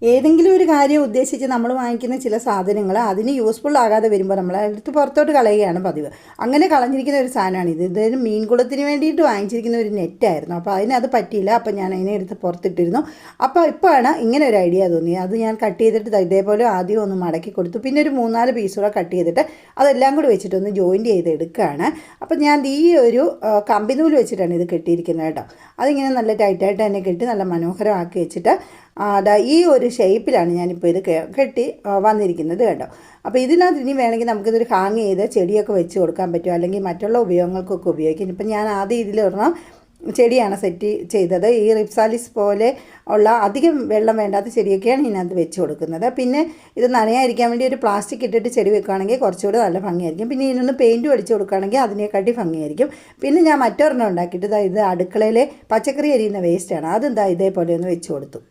ഏതെങ്കിലും ഒരു കാര്യം ഉദ്ദേശിച്ച് നമ്മൾ വാങ്ങിക്കുന്ന ചില സാധനങ്ങൾ അതിന് യൂസ്ഫുൾ ആകാതെ വരുമ്പോൾ നമ്മൾ എടുത്ത് പുറത്തോട്ട് കളയുകയാണ് പതിവ്. അങ്ങനെ കളഞ്ഞിരിക്കുന്ന ഒരു സാധനമാണ് ഇത്. ഇതൊരു മീൻകുളത്തിന് വേണ്ടിയിട്ട് വാങ്ങിച്ചിരിക്കുന്ന ഒരു നെറ്റായിരുന്നു. അപ്പോൾ അതിനത് പറ്റിയില്ല. അപ്പോൾ ഞാൻ അതിനെ എടുത്ത് പുറത്തിട്ടിരുന്നു. അപ്പോൾ ഇപ്പോഴാണ് ഇങ്ങനെ ഒരു ഐഡിയ തോന്നിയത്. അത് ഞാൻ കട്ട് ചെയ്തിട്ട് ഇതേപോലെ ആദ്യം ഒന്ന് മടക്കി കൊടുത്തു. പിന്നെ ഒരു 3-4 പീസുകൂടെ കട്ട് ചെയ്തിട്ട് അതെല്ലാം കൂടി വെച്ചിട്ടൊന്ന് ജോയിൻറ്റ് ചെയ്ത് എടുക്കുകയാണ്. അപ്പോൾ ഞാൻ ഈ ഒരു കമ്പിനൂല് വെച്ചിട്ടാണ് ഇത് കെട്ടിയിരിക്കുന്നത് കേട്ടോ. അതിങ്ങനെ നല്ല ടൈറ്റായിട്ട് തന്നെ കെട്ടി നല്ല മനോഹരമാക്കി വെച്ചിട്ട് ഈ ഒരു ഷേപ്പിലാണ് ഞാനിപ്പോൾ ഇത് കെട്ടി വന്നിരിക്കുന്നത് കേട്ടോ. അപ്പോൾ ഇതിനകത്ത് ഇനി വേണമെങ്കിൽ നമുക്കിതൊരു ഹാങ് ചെയ്ത് ചെടിയൊക്കെ വെച്ച് കൊടുക്കാൻ പറ്റും, അല്ലെങ്കിൽ മറ്റുള്ള ഉപയോഗങ്ങൾക്കൊക്കെ ഉപയോഗിക്കും. ഇപ്പം ഞാൻ ആദ്യം ഇതിലൊരെണ്ണം ചെടിയാണ് സെറ്റ് ചെയ്തത്. ഈ റിപ്സാലിസ് പോലെ ഉള്ള അധികം വെള്ളം വേണ്ടാത്ത ചെടിയൊക്കെയാണ് ഇതിനകത്ത് വെച്ച് കൊടുക്കുന്നത്. പിന്നെ ഇത് നനയായിരിക്കാൻ വേണ്ടി ഒരു പ്ലാസ്റ്റിക് ഇട്ടിട്ട് ചെടി വെക്കുകയാണെങ്കിൽ കുറച്ചുകൂടി നല്ല ഭംഗിയായിരിക്കും. പിന്നെ ഇതിനൊന്ന് പെയിൻറ്റ് അടിച്ച് കൊടുക്കുകയാണെങ്കിൽ അതിനെക്കാട്ടി ഭംഗിയായിരിക്കും. പിന്നെ ഞാൻ മറ്റൊരെണ്ണം ഉണ്ടാക്കിയിട്ട് ഇത് അടുക്കളയിലെ പച്ചക്കറി അരിയുന്ന വേസ്റ്റാണ്, അതെന്താ ഇതേപോലെ ഒന്ന് വെച്ച് കൊടുത്തു.